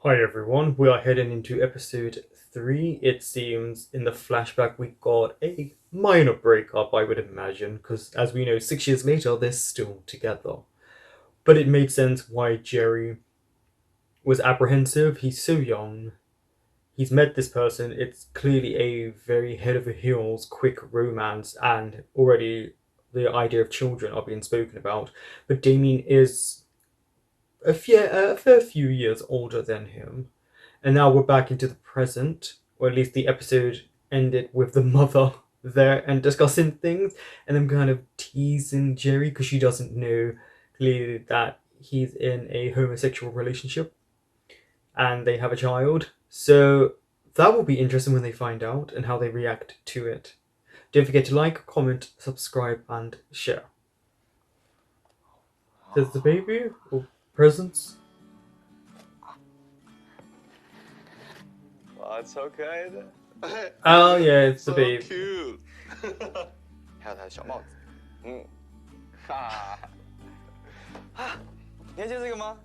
Hi everyone, we are heading into episode 3. It seems in the flashback we got a minor breakup, I would imagine, because as we know, 6 years later they're still together. But it made sense why Jerry was apprehensive. He's so young. He's met this person. It's clearly a very head over heels quick romance, and already the idea of children are being spoken about. But Damien is a fair few years older than him. And now we're back into the present, or at least the episode ended with the mother there and discussing things, and them kind of teasing Jerry because she doesn't know clearly that he's in a homosexual relationship and they have a child. So that will be interesting when they find out and how they react to it. Don't forget to like, comment, subscribe, and share. There's the baby or presents. Wow, 超可爱的。Oh yeah, it's the So baby. cute. 还有他的小帽子。哈。啊，你还记得这个吗？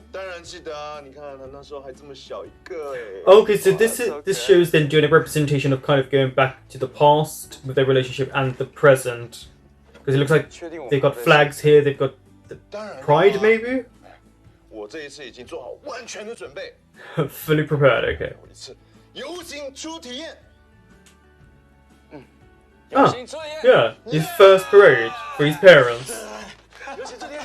当然记得啊！你看他那时候还这么小一个哎。Okay, so this shows them doing a representation of kind of going back to the past with their relationship and the present, because it looks like they've got flags here. They've got the pride, maybe. 我这一次已经做好完全的准备。Fully prepared. Okay. 一次游行初体验。Ah, yeah, his first parade for his parents. 游行初体验。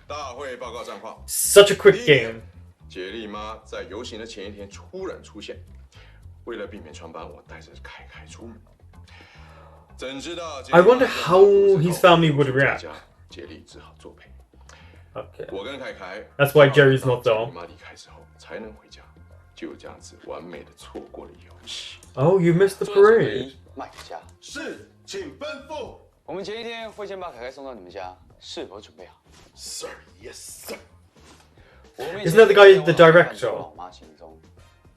大会报告战况。Such a quick game. 杰丽妈在游行的前一天突然出现，为了避免穿帮，我带着凯凯出门。怎知道 I wonder how his family would react. 杰丽只好作陪。Okay. 我跟凯凯 That's why Jerry's not 杰 there. 丽妈离开之后才能回家，就这样子完美的错过了游戏。Oh, you missed the parade. 麦家是，请吩咐。我们前一天会先把凯凯送到你们家，是否准备好 Sir, yes, sir. Isn't that the guy, the director? 老妈行踪，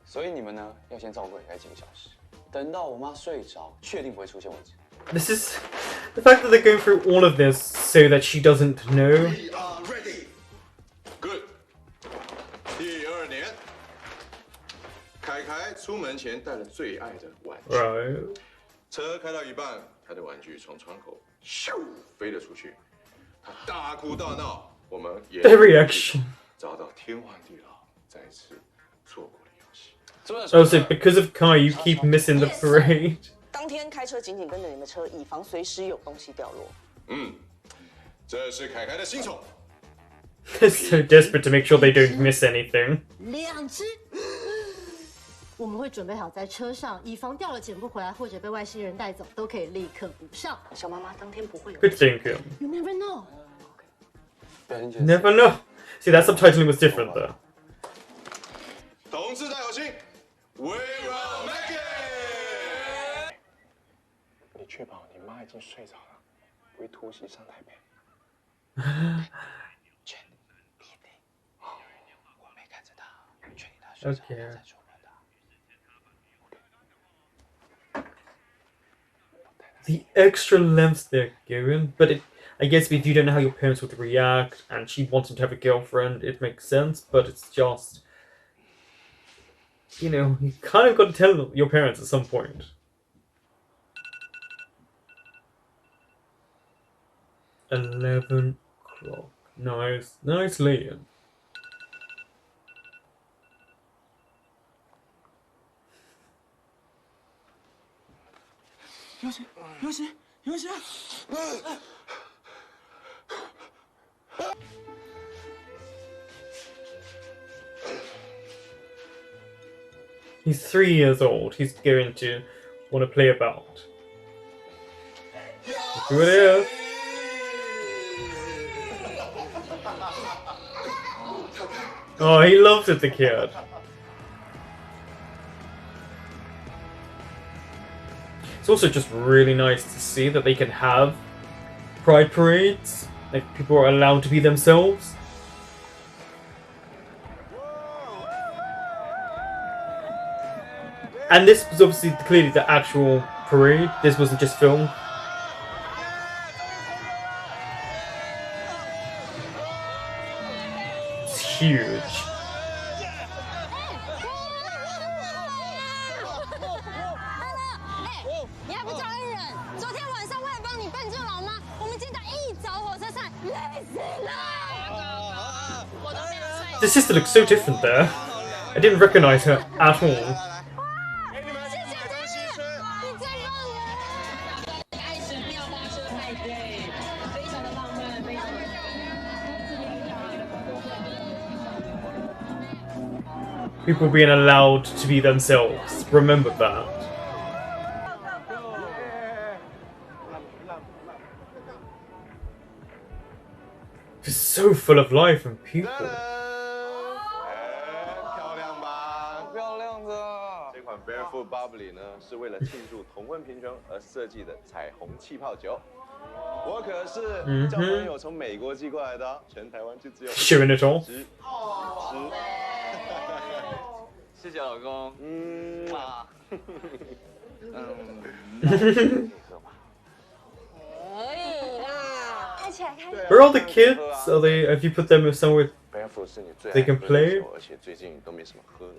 所以你们呢要先照顾凯凯几个小时，等到我妈睡着，确定不会出现为止。This is the fact that they're going through all of this so that she doesn't know. We are ready. Good. 第2年，凯凯出门前带了最爱的玩具。Right. 车开到一半，他的玩具从窗口咻飞了出去，他大哭大闹，我们也 The reaction. 遭到天荒地老，再次错过了游戏。 Oh, so because of Kai, you keep missing the parade. 当天开车紧紧跟着你们车，以防随时有东西掉落。这是凯凯的新宠。 They're so desperate to make sure they don't miss anything. 2只，我们会准备好在车上，以防掉了捡不回来，或者被外星人带走，都可以立刻补上。小妈妈当天不会有。 Good thinking. You never know. Never know. See, that subtitling was different though. 同志大有心 ，We will make it。你确保你妈已经睡着了，不会突袭上台北。确定。我没看着她，确定她睡着了再出门的。The extra lengths they're given, but I guess if you don't know how your parents would react and she wants him to have a girlfriend, it makes sense, but it's just, you know, you kind of got to tell your parents at some point. $11. Nice. Nice laying. He's 3 years old. He's going to want to play about. Look who it is. Oh, he loves it, the kid. It's also just really nice to see that they can have pride parades. Like, people are allowed to be themselves. And this was obviously clearly the actual parade. This wasn't just film. huge. The sister looks so different there. I didn't recognize her at all. People being allowed to be themselves. Remember that. It's so full of life and people. 漂亮吧？漂亮的。这款 Barefoot Bubbly 呢，是为了庆祝同婚平权而设计的彩虹气泡酒。我可是叫朋友从美国寄过来的，全台湾就只有Showing it all. 谢谢老公。啊。Where are all the kids? Are they? Have you put them somewhere Barefoot 是你最爱 they can 喝的 play? 酒，而且最近都没什么喝的。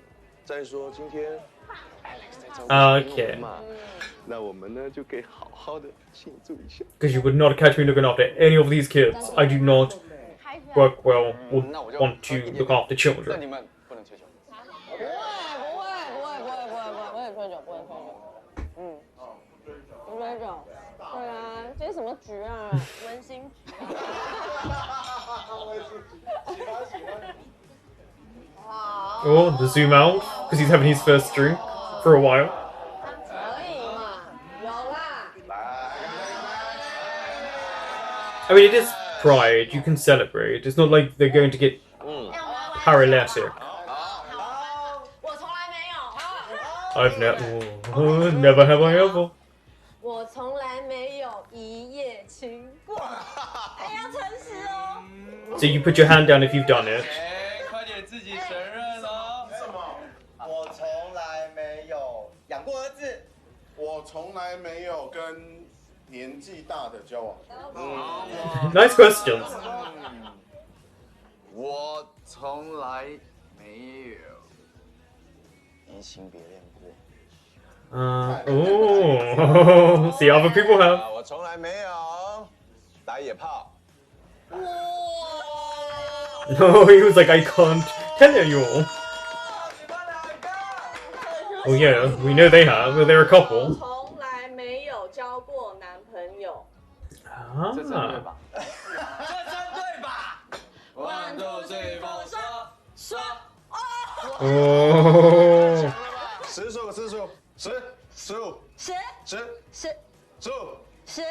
再说今天 Alex 在照顾 Okay. 嘛，那我们呢就可以好好的庆祝一下。 Because you would not catch me looking after any of these kids. I do not work well or want to look after 那 children. 你们不能吹酒。不会，吹酒，不能吹酒。不吹酒。对啊，这是什么局啊？温馨局。Oh, the zoom out because he's having his first drink for a while. 可以嘛？有啦。 I mean, it is Pride. You can celebrate. It's not like they're going to get paralytic. 我从来没有。 I've never have I ever. 我从来没有一夜情过。哎，要诚实哦。 So you put your hand down if you've done it. 快点自己承认哦。什么？我从来没有养过儿子，我从来没有跟年纪大的交往。Nice questions. 我从来没有移情别恋过。 Oh, see, other people have. 我从来没有打野炮。 No, he was like, I can't tell you all. Oh yeah, we know they have. Well, they're a couple. 从来没有交过男朋友。这真对 Ah. 吧？这真对吧？1 2 3 4说。 Oh. 10数10数10 15 10 10 10 15 10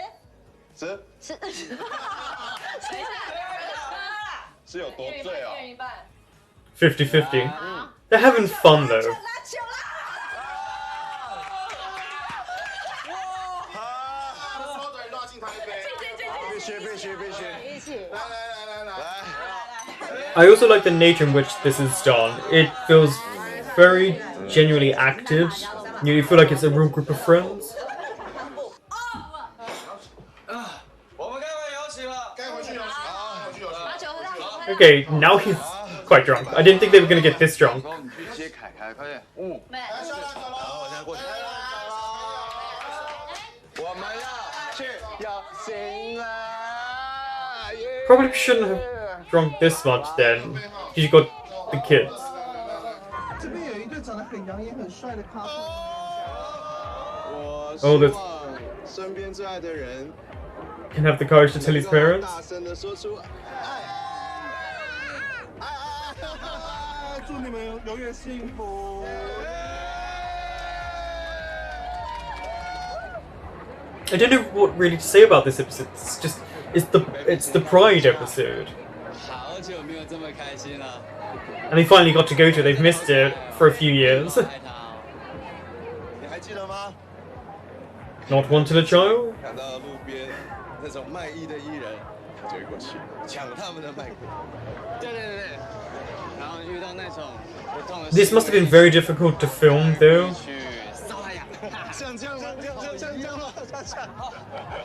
10 10。是有多醉哦？ 50-50. They're having fun though. 收嘴拉进台北，必须必须必须！一起。来， I also like the nature in which this is done. It feels very genuinely acted. You feel like it's a real group of friends. 我们该回游行了。该回去游戏，回去游戏。 Okay, now he's quite drunk. I didn't think they were gonna get this drunk. 你去接凯凯，快点。来，下来，走了。我现在过去。我们要去游行了。 Probably shouldn't have drunk this much then. Because you got the kids. 这边有一对长得很养眼、很帅的 couple。我 Oh, 希 that's- 望身边最爱的人 Can have the courage to tell his parents. 大声的说出爱。 祝你们永远幸福。 I don't know what really to say about this episode. It's just it's the Pride episode. 好久没有这么开心了。 And they finally got to go to it. They've missed it for a few years. 爱他哦。你还记得吗？ Not wanted a child? 看到路边那种卖艺的艺人，追过去抢他们的麦克。对。然后遇到那种不同的。 This must have been very difficult to film though. 去烧他呀！像这样吗？像这样吗？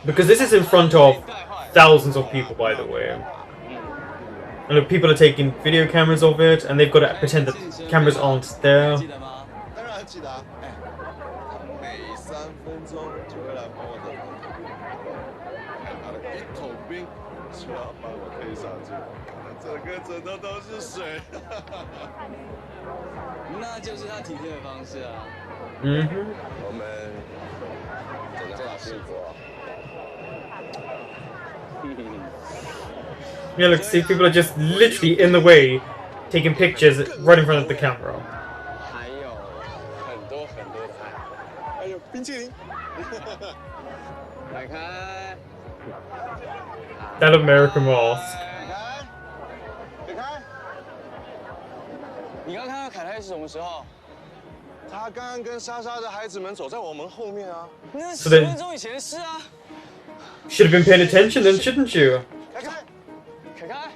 Because this is in front of thousands of people, by the way. And look, people are taking video cameras of it, and they've got to pretend that cameras aren't there. 记得吗？当然记得啊。哎，他每3分钟就会来帮我的房间，还拿了1桶冰，说要帮我推上去，搞得整个枕头都是水。那就是他体贴的方式啊。我们真的好幸福哦。 Yeah, look, see, people are just literally in the way, taking pictures right in front of the camera. 还有很多很多的爱。还有冰淇淋。凯凯， That American mask. 凯凯，你刚看到凯凯是什么时候？他刚刚跟莎莎的孩子们走在我们后面啊。那是10分钟以前的事啊。 Should have been paying attention then, shouldn't you? 凯凯，凯凯，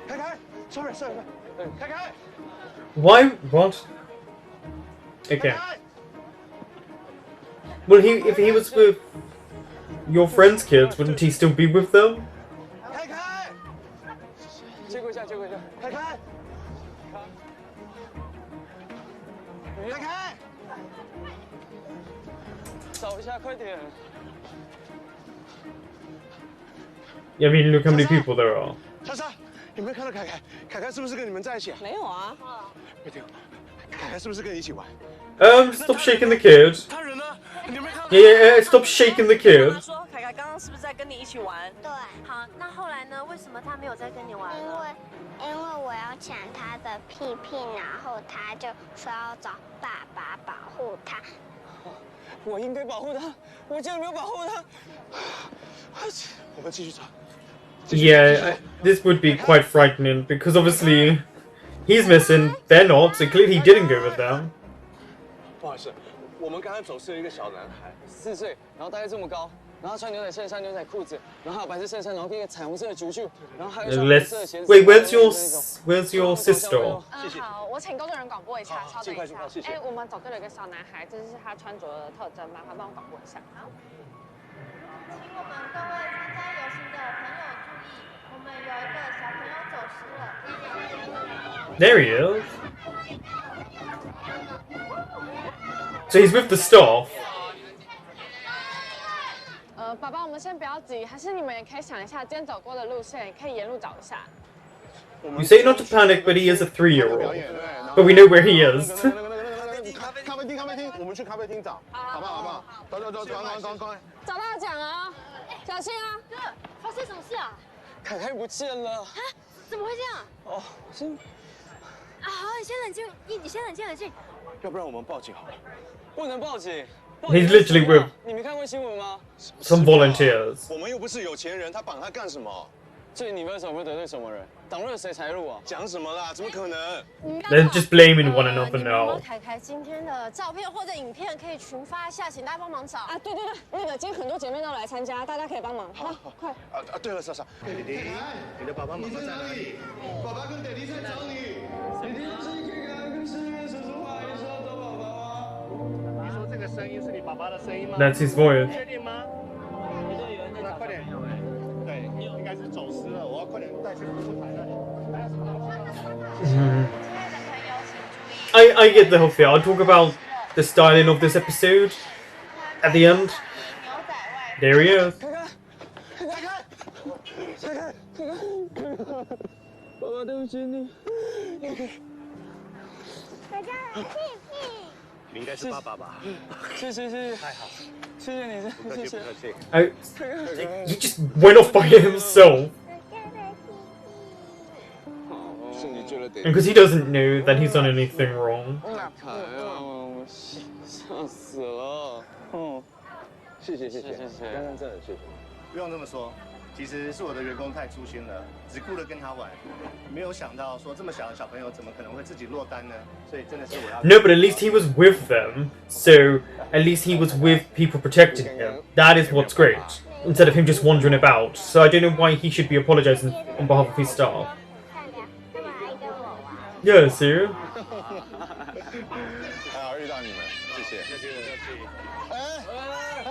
凯凯 ，sorry，凯凯， Why? What? Okay. 凯凯。 Well, if he was with your friend's kids, wouldn't he still be with them? 凯凯，接过一下，接过一下。凯凯，凯凯，找一下，快点。 Yeah, I mean, look how many people there are. 莎莎，有没有看到凯凯？凯凯是不是跟你们在一起啊？没有啊，没听，凯凯是不是跟你一起玩？ Stop shaking the kid. 他人呢？你有没有看到？ Yeah, stop shaking the 妈 kid. 说凯凯刚刚是不是在跟你一起玩？对，好，那后来呢？为什么他没有再跟你玩因了？为我要抢他的屁屁，然后他就说要找爸爸保护他。我应该保护他，我竟然没有保护他。我们继续找。 Yeah, this would be quite frightening because obviously he's missing, they're not, so clearly he didn't go with them. 不好意思，我们刚才走失了一个小男孩4岁，然后大概这么高，然后穿牛仔衬衫、牛仔裤子，然后还有白色衬衫，然后跟一个彩虹色的啾啾，然后还有一双红色的鞋 Let's 子。 wait. Where's your sister? 好，我请工作人员广播一下，稍等尽快一下。谢谢。我们找对了一个小男孩，这是他穿着的特征，麻烦帮我广播一下。好。请我们各位参加游行的朋友注意，我们有一个小朋友走失了。 There he is. So he's with the staff. 爸爸，我们先不要急，还是你们也可以想一下今天走过的路线，也可以沿路找一下。 You say not to panic, but he is a 3-year-old. But we know where he is. 咖啡厅，我们去咖啡厅找，好不好？走，赶快！找到奖啊，小心啊！哥，发生什么事啊？凯凯不见了。啊？怎么会这样？哦，先啊，好，你先冷静，你先冷静。要不然我们报警好了。不能报警。 He's literally with 你没看过新闻吗？ some volunteers. 我们又不是有钱人，他绑他干什么？所以你为什么会得罪什么人？挡路了谁财路啊？讲什么啦？怎么可能？ They're just blaming one another 你们有没有 now. 凯凯今天的照片或者影片可以群发一下，请大家帮忙找。啊，对，那个今天很多姐妹都来参加，大家可以帮忙。好，快。对了，莎莎，弟弟，你的爸爸妈妈在哪里？爸爸跟弟弟在找你。你听到声音可以赶快跟市院叔叔不好意思要找宝宝吗？你说这个声音是你爸爸的声音吗？ That's his voice. 确定吗？那快点，对，应该是走失了，我要快点带去服务台那里。还有什么东西吗？ I get the whole thing. I'll talk about the styling of this episode at the end. There he is. 爸爸，对不起你。大家的屁屁。你应该是爸爸吧？谢谢，太好，谢谢你，不客气。 He just went off by himself 是你救了弟弟。 because he doesn't know that he's done anything wrong. 凯啊，我吓死了。谢谢，谢谢刚刚真的谢谢。不用这么说，其实是我的员工太粗心了，只顾着跟他玩，没有想到说这么小的小朋友怎么可能会自己落单呢？所以真的是我要。 No, but at least he was with them, so at least he was with people protecting him. That is what's great, instead of him just wandering about. So I don't know why he should be apologizing on behalf of his staff. 这么爱跟我玩。 Yeah, see? 还好遇到你们，谢谢。哎，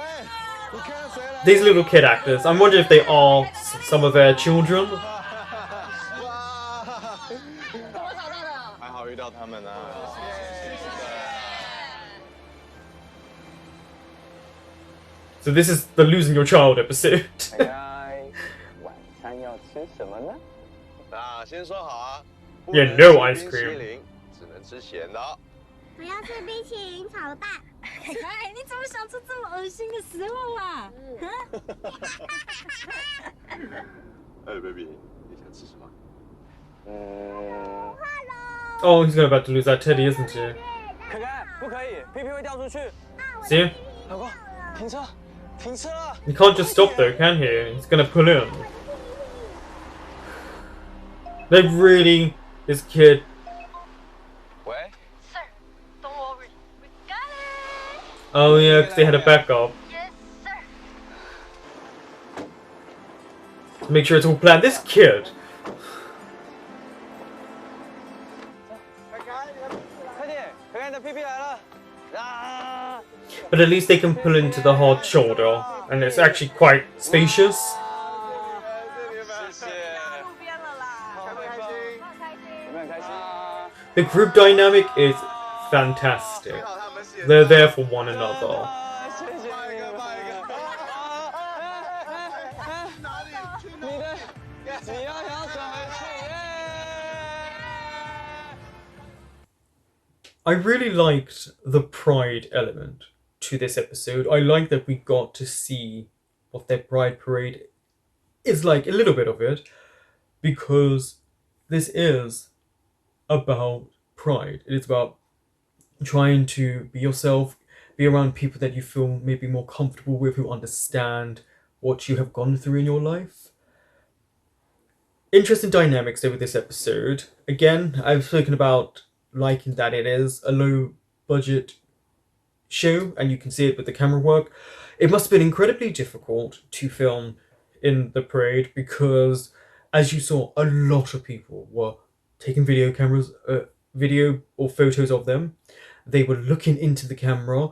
你看谁来？ These little kid actors, I'm wondering if they are some of their children. 掉他们啊！ So this is the losing your child episode. 晚餐要吃什么呢？先说好啊， Yeah, no ice cream. 只能吃咸的。我要吃冰淇淋炒蛋。凯凯，你怎么想出这么恶心的食物啊？哎 ，baby， 你想吃什么？ Oh, he's about to lose that teddy, isn't he? 凯凯，不可以，屁屁会掉出去。 See? 老公，停车，停车！ He can't just stop though, can he? He's gonna pull in. They really, this kid. 喂 Sir, don't worry, we got it. Oh yeah, because they had a backup. Yes, sir. Make sure it's all planned. This kid. 快点，凯凯，你的屁屁来了！啊！ But at least they can pull into the hard shoulder, and it's actually quite spacious. 谢谢。路边了啦，开不开心？有没有很开心？ The group dynamic is fantastic. They're there for one another. 谢谢你们。你要调整回去耶！ I really liked the pride element to this episode. I like that we got to see what their pride parade is like, a little bit of it, because this is about pride. It is about trying to be yourself, be around people that you feel maybe more comfortable with, who understand what you have gone through in your life. Interesting dynamics there with this episode. Again, I've spoken about liking that it is a low budget show, and you can see it with the camera work. It must have been incredibly difficult to film in the parade because, as you saw, a lot of people were taking video or photos of them. They were looking into the camera.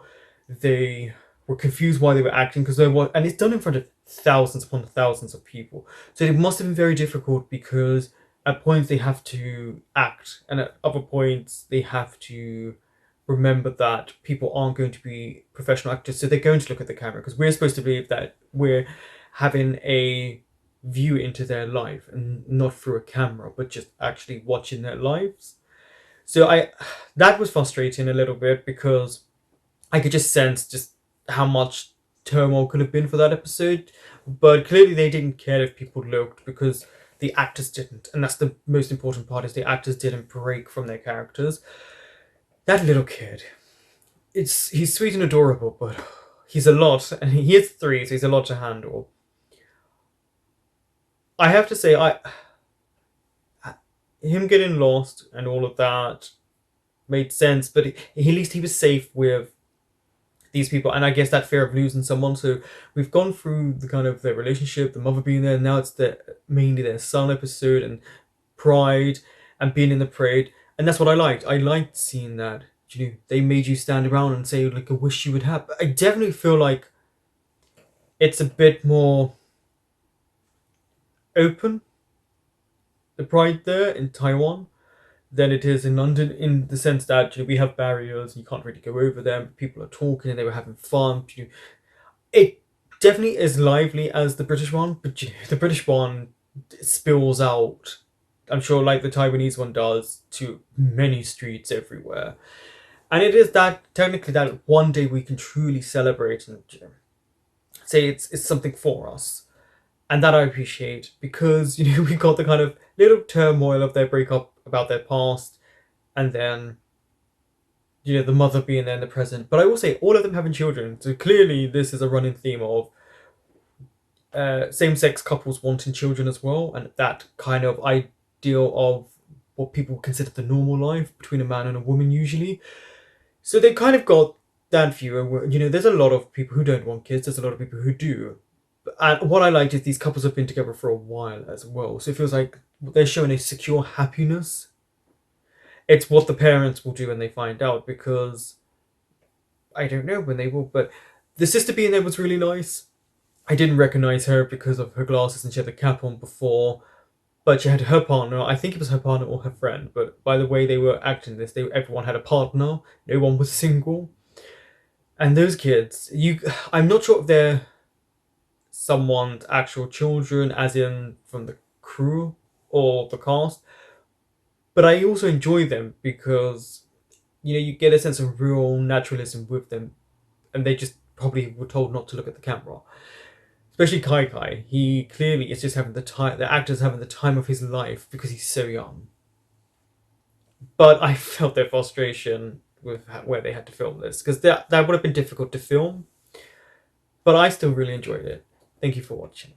They were confused why they were acting, and it's done in front of thousands upon thousands of people. So it must have been very difficult because at points they have to act, and at other points they have to remember that people aren't going to be professional actors, so they're going to look at the camera, because we're supposed to believe that we're having a view into their life and not through a camera, but just actually watching their lives. So that was frustrating a little bit, because I could just sense just how much turmoil could have been for that episode, but clearly they didn't care if people looked, because the actors didn't, and that's the most important part, is the actors didn't break from their characters. That little kid, he's sweet and adorable, but he's a lot, and he is 3, so he's a lot to handle. I have to say, him getting lost and all of that made sense, but at least he was safe with these people, and I guess that fear of losing someone. So we've gone through the kind of their relationship, the mother being there, and now it's mainly their son episode and pride and being in the parade, and that's what I liked. I liked seeing that. You know, they made you stand around and say, like, I wish you would have. But I definitely feel like it's a bit more open, the pride there in Taiwan, than it is in London, in the sense that, you know, we have barriers and you can't really go over them. People are talking and they were having fun. You know, it definitely is lively as the British one, but you know, the British one spills out, I'm sure, like the Taiwanese one does, to many streets everywhere. And it is that, technically, that one day we can truly celebrate and, you know, say it's something for us. And that I appreciate, because, you know, we got the kind of little turmoil of their breakup about their past, and then, you know, the mother being there in the present. But I will say, all of them having children, so clearly this is a running theme of same-sex couples wanting children as well, and that kind of ideal of what people consider the normal life between a man and a woman usually. So they kind of got that view where, you know, there's a lot of people who don't want kids, there's a lot of people who do. And what I liked is these couples have been together for a while as well. So it feels like they're showing a secure happiness. It's what the parents will do when they find out, because I don't know when they will, but the sister being there was really nice. I didn't recognise her because of her glasses and she had the cap on before. But she had her partner. I think it was her partner or her friend. But by the way they were acting this, everyone had a partner. No one was single. And those kids, I'm not sure if they're someone's actual children, as in from the crew or the cast. But I also enjoy them because you get a sense of real naturalism with them, and they just probably were told not to look at the camera. Especially Kai Kai, he clearly is just having the time. The actor's having the time of his life because he's so young. But I felt their frustration with where they had to film this, because that would have been difficult to film. But I still really enjoyed it. Thank you for watching.